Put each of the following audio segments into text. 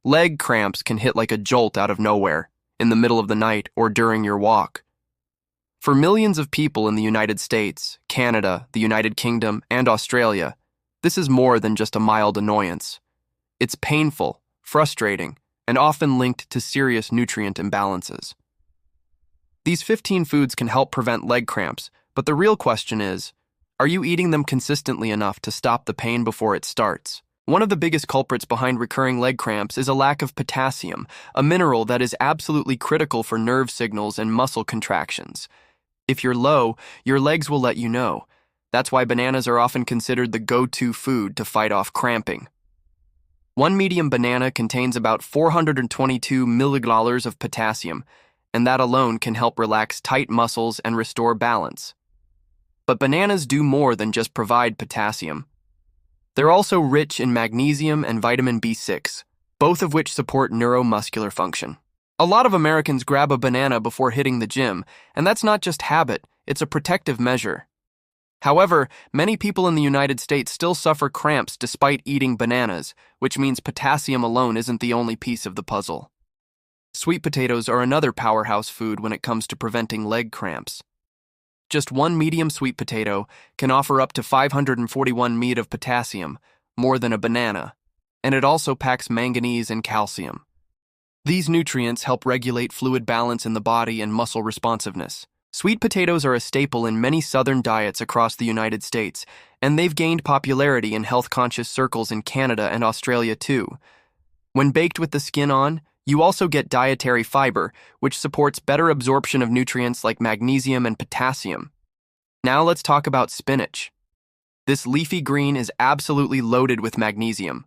Leg cramps can hit like a jolt out of nowhere, in the middle of the night or during your walk. For millions of people in the United States, Canada, the United Kingdom, and Australia, this is more than just a mild annoyance. It's painful, frustrating, and often linked to serious nutrient imbalances. These 15 foods can help prevent leg cramps, but the real question is, are you eating them consistently enough to stop the pain before it starts? One of the biggest culprits behind recurring leg cramps is a lack of potassium, a mineral that is absolutely critical for nerve signals and muscle contractions. If you're low, your legs will let you know. That's why bananas are often considered the go-to food to fight off cramping. One medium banana contains about 422 milligallers of potassium, and that alone can help relax tight muscles and restore balance. But bananas do more than just provide potassium. They're also rich in magnesium and vitamin B6, both of which support neuromuscular function. A lot of Americans grab a banana before hitting the gym, and that's not just habit, it's a protective measure. However, many people in the United States still suffer cramps despite eating bananas, which means potassium alone isn't the only piece of the puzzle. Sweet potatoes are another powerhouse food when it comes to preventing leg cramps. Just one medium sweet potato can offer up to 541 mg of potassium, more than a banana, and it also packs manganese and calcium. These nutrients help regulate fluid balance in the body and muscle responsiveness. Sweet potatoes are a staple in many southern diets across the United States, and they've gained popularity in health-conscious circles in Canada and Australia too. When baked with the skin on, you also get dietary fiber, which supports better absorption of nutrients like magnesium and potassium. Now let's talk about spinach. This leafy green is absolutely loaded with magnesium,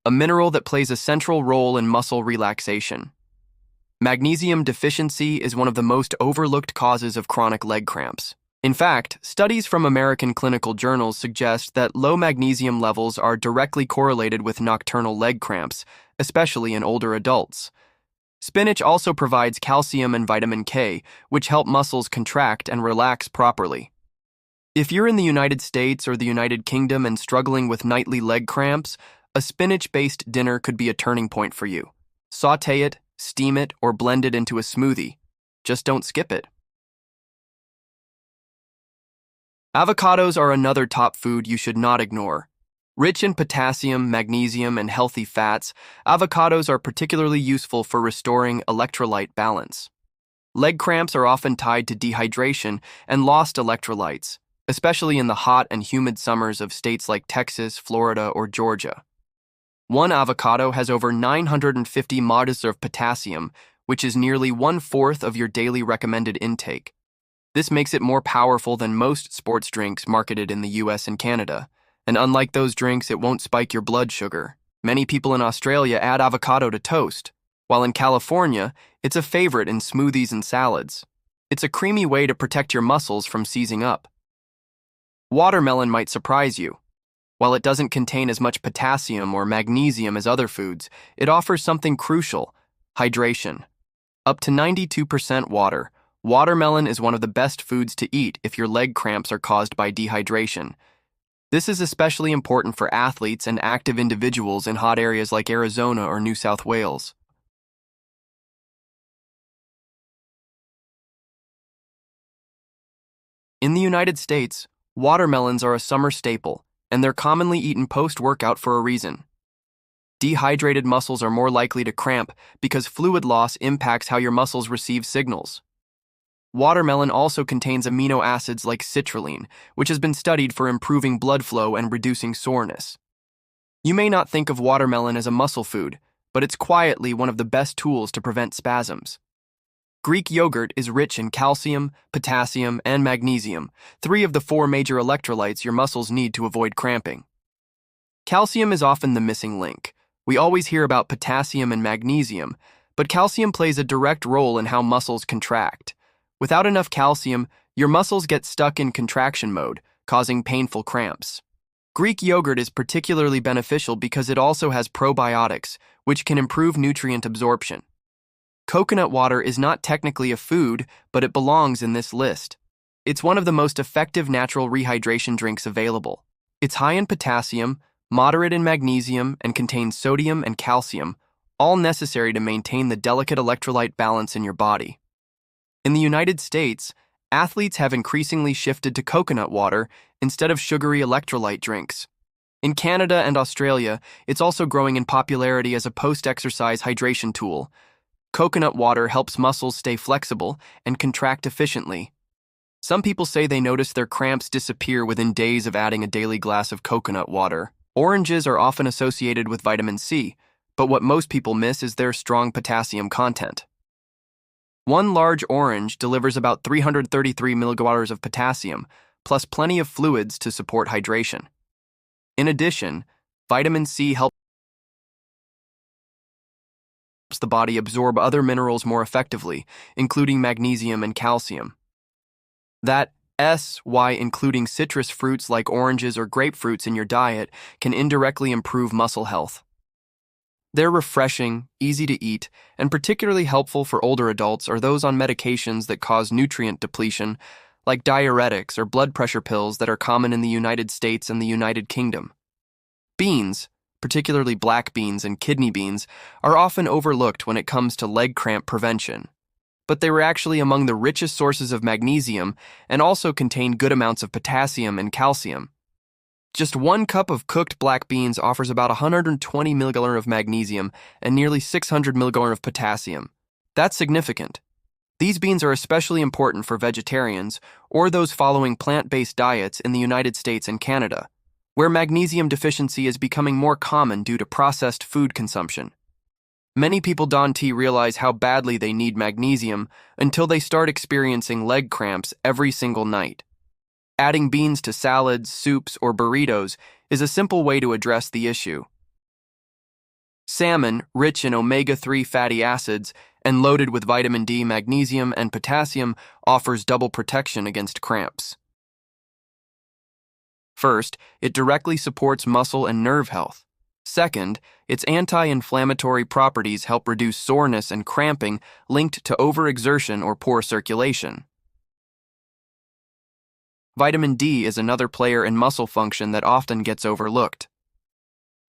a mineral that plays a central role in muscle relaxation. Magnesium deficiency is one of the most overlooked causes of chronic leg cramps. In fact, studies from American clinical journals suggest that low magnesium levels are directly correlated with nocturnal leg cramps, especially in older adults. Spinach also provides calcium and vitamin K, which help muscles contract and relax properly. If you're in the United States or the United Kingdom and struggling with nightly leg cramps, a spinach-based dinner could be a turning point for you. Sauté it, steam it, or blend it into a smoothie. Just don't skip it. Avocados are another top food you should not ignore. Rich in potassium, magnesium, and healthy fats, avocados are particularly useful for restoring electrolyte balance. Leg cramps are often tied to dehydration and lost electrolytes, especially in the hot and humid summers of states like Texas, Florida, or Georgia. One avocado has over 950 mg of potassium, which is nearly 1/4 of your daily recommended intake. This makes it more powerful than most sports drinks marketed in the US and Canada. And unlike those drinks, it won't spike your blood sugar. Many people in Australia add avocado to toast, while in California, it's a favorite in smoothies and salads. It's a creamy way to protect your muscles from seizing up. Watermelon might surprise you. While it doesn't contain as much potassium or magnesium as other foods, it offers something crucial: hydration. Up to 92% water, watermelon is one of the best foods to eat if your leg cramps are caused by dehydration. This is especially important for athletes and active individuals in hot areas like Arizona or New South Wales. In the United States, watermelons are a summer staple, and they're commonly eaten post-workout for a reason. Dehydrated muscles are more likely to cramp because fluid loss impacts how your muscles receive signals. Watermelon also contains amino acids like citrulline, which has been studied for improving blood flow and reducing soreness. You may not think of watermelon as a muscle food, but it's quietly one of the best tools to prevent spasms. Greek yogurt is rich in calcium, potassium, and magnesium, 3 of the 4 major electrolytes your muscles need to avoid cramping. Calcium is often the missing link. We always hear about potassium and magnesium, but calcium plays a direct role in how muscles contract. Without enough calcium, your muscles get stuck in contraction mode, causing painful cramps. Greek yogurt is particularly beneficial because it also has probiotics, which can improve nutrient absorption. Coconut water is not technically a food, but it belongs in this list. It's one of the most effective natural rehydration drinks available. It's high in potassium, moderate in magnesium, and contains sodium and calcium, all necessary to maintain the delicate electrolyte balance in your body. In the United States, athletes have increasingly shifted to coconut water instead of sugary electrolyte drinks. In Canada and Australia, it's also growing in popularity as a post-exercise hydration tool. Coconut water helps muscles stay flexible and contract efficiently. Some people say they notice their cramps disappear within days of adding a daily glass of coconut water. Oranges are often associated with vitamin C, but what most people miss is their strong potassium content. One large orange delivers about 333 milligrams of potassium, plus plenty of fluids to support hydration. In addition, vitamin C helps the body absorb other minerals more effectively, including magnesium and calcium. That's why including citrus fruits like oranges or grapefruits in your diet can indirectly improve muscle health. They're refreshing, easy to eat, and particularly helpful for older adults or those on medications that cause nutrient depletion, like diuretics or blood pressure pills that are common in the United States and the United Kingdom. Beans, particularly black beans and kidney beans, are often overlooked when it comes to leg cramp prevention. But they were actually among the richest sources of magnesium and also contain good amounts of potassium and calcium. Just 1 cup of cooked black beans offers about 120 milligrams of magnesium and nearly 600 milligrams of potassium. That's significant. These beans are especially important for vegetarians or those following plant-based diets in the United States and Canada, where magnesium deficiency is becoming more common due to processed food consumption. Many people don't realize how badly they need magnesium until they start experiencing leg cramps every single night. Adding beans to salads, soups, or burritos is a simple way to address the issue. Salmon, rich in omega-3 fatty acids and loaded with vitamin D, magnesium, and potassium, offers double protection against cramps. First, it directly supports muscle and nerve health. Second, its anti-inflammatory properties help reduce soreness and cramping linked to overexertion or poor circulation. Vitamin D is another player in muscle function that often gets overlooked.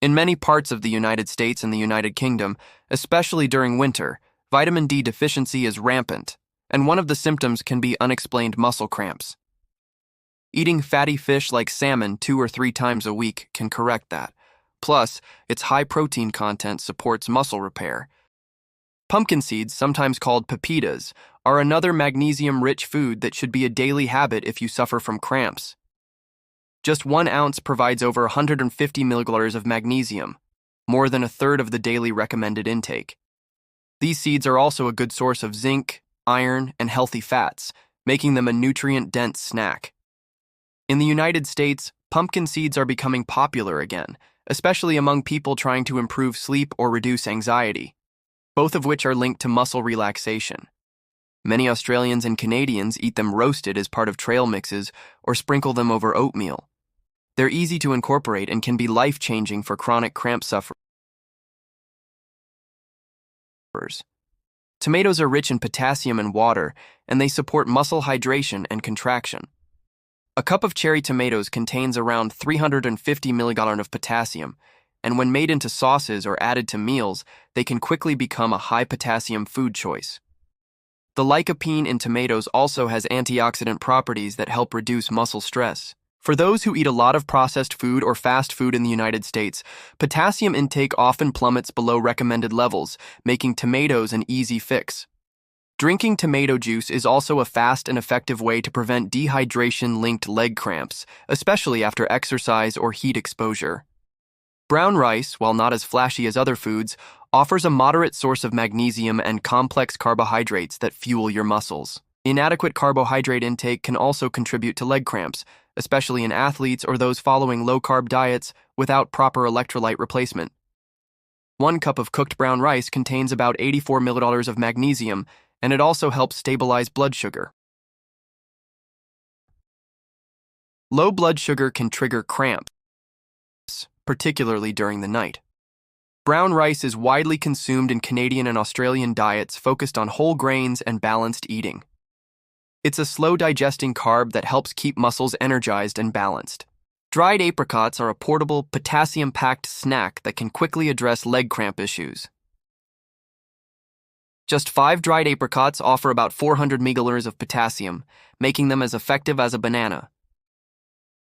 In many parts of the United States and the United Kingdom, especially during winter, vitamin D deficiency is rampant, and one of the symptoms can be unexplained muscle cramps. Eating fatty fish like salmon 2 or 3 times a week can correct that. Plus, its high protein content supports muscle repair. Pumpkin seeds, sometimes called pepitas, are another magnesium-rich food that should be a daily habit if you suffer from cramps. Just 1 ounce provides over 150 milligrams of magnesium, more than a third of the daily recommended intake. These seeds are also a good source of zinc, iron, and healthy fats, making them a nutrient-dense snack. In the United States, pumpkin seeds are becoming popular again, especially among people trying to improve sleep or reduce anxiety, both of which are linked to muscle relaxation. Many Australians and Canadians eat them roasted as part of trail mixes or sprinkle them over oatmeal. They're easy to incorporate and can be life-changing for chronic cramp sufferers. Tomatoes are rich in potassium and water, and they support muscle hydration and contraction. A cup of cherry tomatoes contains around 350 milligrams of potassium, and when made into sauces or added to meals, they can quickly become a high-potassium food choice. The lycopene in tomatoes also has antioxidant properties that help reduce muscle stress. For those who eat a lot of processed food or fast food in the United States, potassium intake often plummets below recommended levels, making tomatoes an easy fix. Drinking tomato juice is also a fast and effective way to prevent dehydration-linked leg cramps, especially after exercise or heat exposure. Brown rice, while not as flashy as other foods, offers a moderate source of magnesium and complex carbohydrates that fuel your muscles. Inadequate carbohydrate intake can also contribute to leg cramps, especially in athletes or those following low-carb diets without proper electrolyte replacement. 1 cup of cooked brown rice contains about 84 milliliters of magnesium, and it also helps stabilize blood sugar. Low blood sugar can trigger cramps, particularly during the night. Brown rice is widely consumed in Canadian and Australian diets focused on whole grains and balanced eating. It's a slow-digesting carb that helps keep muscles energized and balanced. Dried apricots are a portable, potassium-packed snack that can quickly address leg cramp issues. Just 5 dried apricots offer about 400 milliliters of potassium, making them as effective as a banana.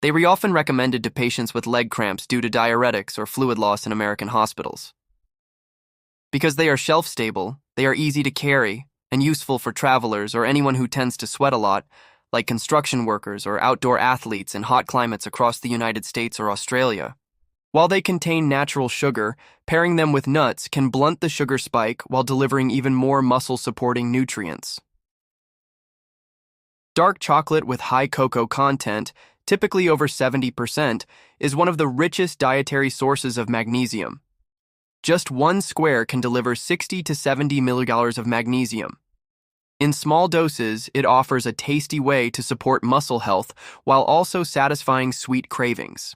They are often recommended to patients with leg cramps due to diuretics or fluid loss in American hospitals. Because they are shelf-stable, they are easy to carry and useful for travelers or anyone who tends to sweat a lot, like construction workers or outdoor athletes in hot climates across the United States or Australia. While they contain natural sugar, pairing them with nuts can blunt the sugar spike while delivering even more muscle-supporting nutrients. Dark chocolate with high cocoa content, typically over 70%, is one of the richest dietary sources of magnesium. Just 1 square can deliver 60 to 70 milliliters of magnesium. In small doses, it offers a tasty way to support muscle health while also satisfying sweet cravings.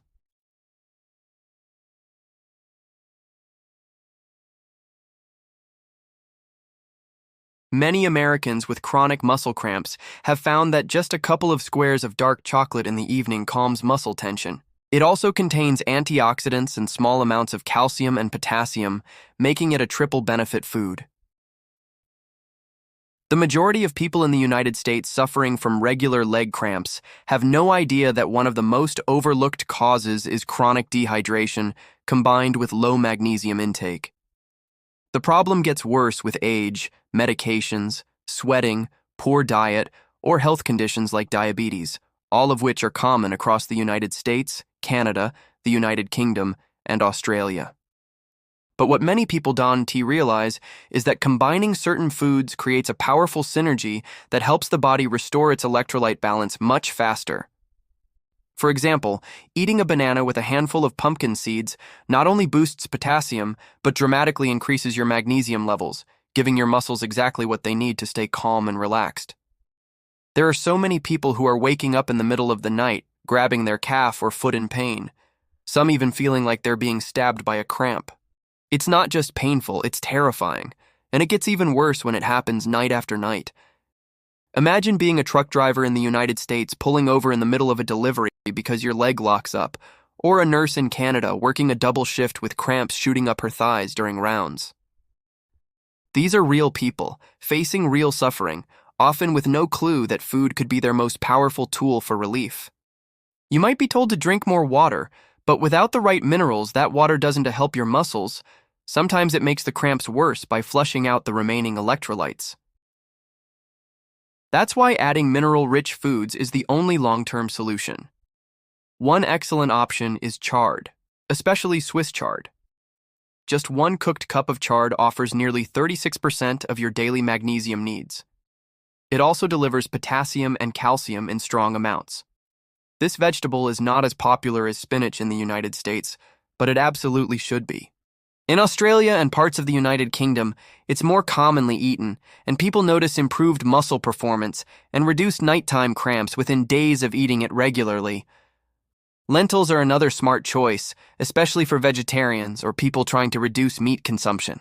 Many Americans with chronic muscle cramps have found that just a couple of squares of dark chocolate in the evening calms muscle tension. It also contains antioxidants and small amounts of calcium and potassium, making it a triple benefit food. The majority of people in the United States suffering from regular leg cramps have no idea that one of the most overlooked causes is chronic dehydration combined with low magnesium intake. The problem gets worse with age, medications, sweating, poor diet, or health conditions like diabetes, all of which are common across the United States, Canada, the United Kingdom, and Australia. But what many people don't realize is that combining certain foods creates a powerful synergy that helps the body restore its electrolyte balance much faster. For example, eating a banana with a handful of pumpkin seeds not only boosts potassium, but dramatically increases your magnesium levels, giving your muscles exactly what they need to stay calm and relaxed. There are so many people who are waking up in the middle of the night, grabbing their calf or foot in pain, some even feeling like they're being stabbed by a cramp. It's not just painful, it's terrifying, and it gets even worse when it happens night after night. Imagine being a truck driver in the United States pulling over in the middle of a delivery because your leg locks up, or a nurse in Canada working a double shift with cramps shooting up her thighs during rounds. These are real people, facing real suffering, often with no clue that food could be their most powerful tool for relief. You might be told to drink more water, but without the right minerals, that water doesn't help your muscles. Sometimes it makes the cramps worse by flushing out the remaining electrolytes. That's why adding mineral-rich foods is the only long-term solution. One excellent option is chard, especially Swiss chard. Just 1 cooked cup of chard offers nearly 36% of your daily magnesium needs. It also delivers potassium and calcium in strong amounts. This vegetable is not as popular as spinach in the United States, but it absolutely should be. In Australia and parts of the United Kingdom, it's more commonly eaten, and people notice improved muscle performance and reduced nighttime cramps within days of eating it regularly. Lentils are another smart choice, especially for vegetarians or people trying to reduce meat consumption.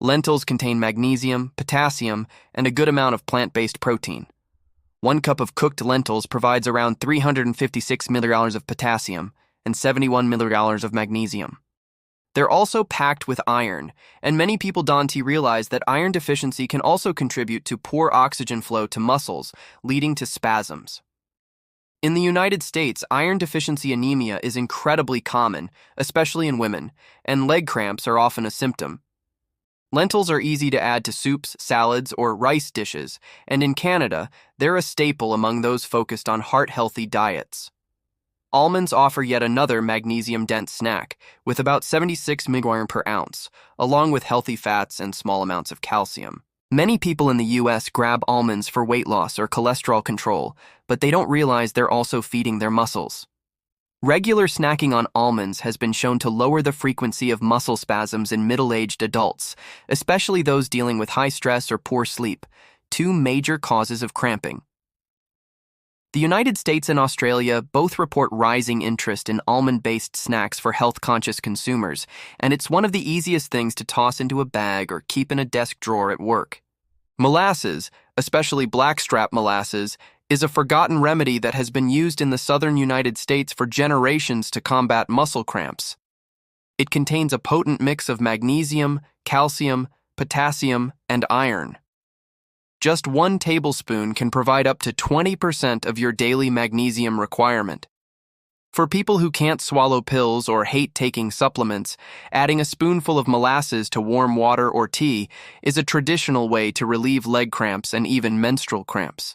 Lentils contain magnesium, potassium, and a good amount of plant-based protein. 1 cup of cooked lentils provides around 356 milliliters of potassium and 71 milliliters of magnesium. They're also packed with iron, and many people don't realize that iron deficiency can also contribute to poor oxygen flow to muscles, leading to spasms. In the United States, iron deficiency anemia is incredibly common, especially in women, and leg cramps are often a symptom. Lentils are easy to add to soups, salads, or rice dishes, and in Canada, they're a staple among those focused on heart-healthy diets. Almonds offer yet another magnesium-dense snack, with about 76 milligrams per ounce, along with healthy fats and small amounts of calcium. Many people in the U.S. grab almonds for weight loss or cholesterol control, but they don't realize they're also feeding their muscles. Regular snacking on almonds has been shown to lower the frequency of muscle spasms in middle-aged adults, especially those dealing with high stress or poor sleep, 2 major causes of cramping. The United States and Australia both report rising interest in almond-based snacks for health-conscious consumers, and it's one of the easiest things to toss into a bag or keep in a desk drawer at work. Molasses, especially blackstrap molasses, is a forgotten remedy that has been used in the southern United States for generations to combat muscle cramps. It contains a potent mix of magnesium, calcium, potassium, and iron. Just 1 tablespoon can provide up to 20% of your daily magnesium requirement. For people who can't swallow pills or hate taking supplements, adding a spoonful of molasses to warm water or tea is a traditional way to relieve leg cramps and even menstrual cramps.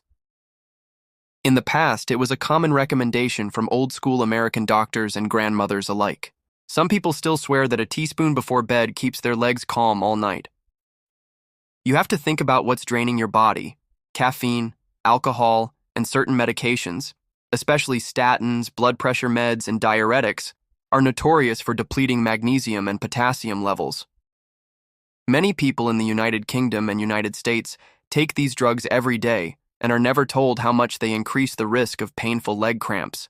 In the past, it was a common recommendation from old-school American doctors and grandmothers alike. Some people still swear that a teaspoon before bed keeps their legs calm all night. You have to think about what's draining your body. Caffeine, alcohol, and certain medications, especially statins, blood pressure meds, and diuretics, are notorious for depleting magnesium and potassium levels. Many people in the United Kingdom and United States take these drugs every day and are never told how much they increase the risk of painful leg cramps.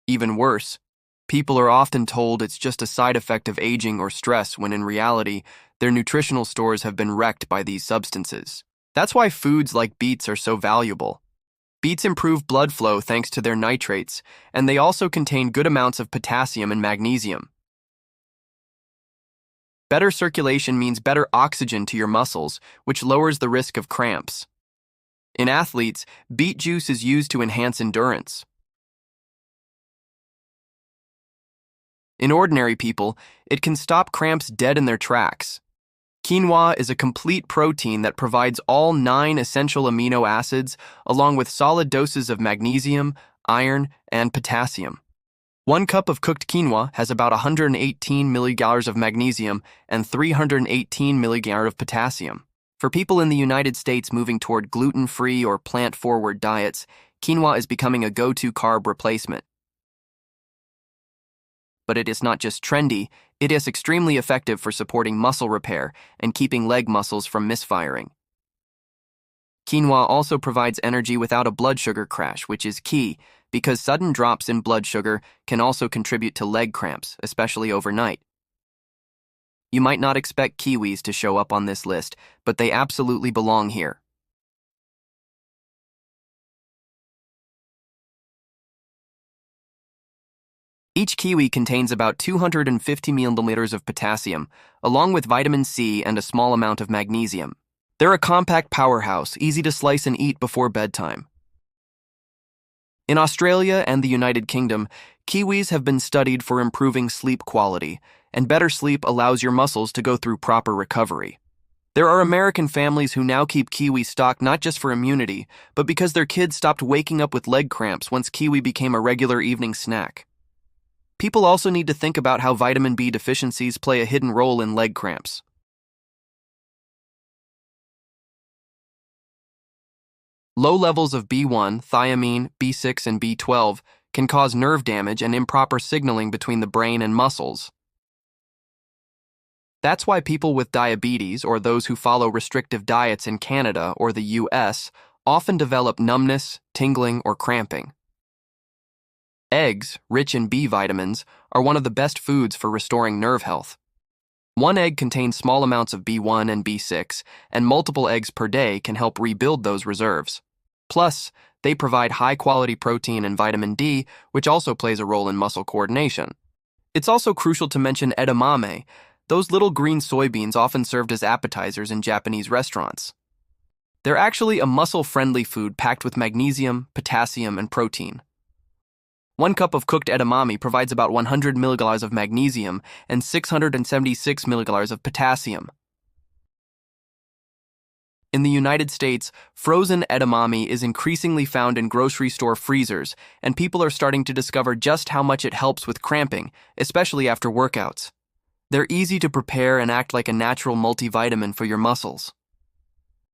Even worse, people are often told it's just a side effect of aging or stress when in reality, their nutritional stores have been wrecked by these substances. That's why foods like beets are so valuable. Beets improve blood flow thanks to their nitrates, and they also contain good amounts of potassium and magnesium. Better circulation means better oxygen to your muscles, which lowers the risk of cramps. In athletes, beet juice is used to enhance endurance. In ordinary people, it can stop cramps dead in their tracks. Quinoa is a complete protein that provides all 9 essential amino acids along with solid doses of magnesium, iron, and potassium. 1 cup of cooked quinoa has about 118 milligallons of magnesium and 318 milligallons of potassium. For people in the United States moving toward gluten-free or plant-forward diets, quinoa is becoming a go-to carb replacement. But it is not just trendy, it is extremely effective for supporting muscle repair and keeping leg muscles from misfiring. Quinoa also provides energy without a blood sugar crash, which is key because sudden drops in blood sugar can also contribute to leg cramps, especially overnight. You might not expect kiwis to show up on this list, but they absolutely belong here. Each kiwi contains about 250 milliliters of potassium, along with vitamin C and a small amount of magnesium. They're a compact powerhouse, easy to slice and eat before bedtime. In Australia and the United Kingdom, kiwis have been studied for improving sleep quality, and better sleep allows your muscles to go through proper recovery. There are American families who now keep kiwi stocked not just for immunity, but because their kids stopped waking up with leg cramps once kiwi became a regular evening snack. People also need to think about how vitamin B deficiencies play a hidden role in leg cramps. Low levels of B1, thiamine, B6, and B12 can cause nerve damage and improper signaling between the brain and muscles. That's why people with diabetes or those who follow restrictive diets in Canada or the US often develop numbness, tingling, or cramping. Eggs, rich in B vitamins, are one of the best foods for restoring nerve health. 1 egg contains small amounts of B1 and B6, and multiple eggs per day can help rebuild those reserves. Plus, they provide high-quality protein and vitamin D, which also plays a role in muscle coordination. It's also crucial to mention edamame, those little green soybeans often served as appetizers in Japanese restaurants. They're actually a muscle-friendly food packed with magnesium, potassium, and protein. 1 cup of cooked edamame provides about 100 milliliters of magnesium and 676 milliliters of potassium. In the United States, frozen edamame is increasingly found in grocery store freezers, and people are starting to discover just how much it helps with cramping, especially after workouts. They're easy to prepare and act like a natural multivitamin for your muscles.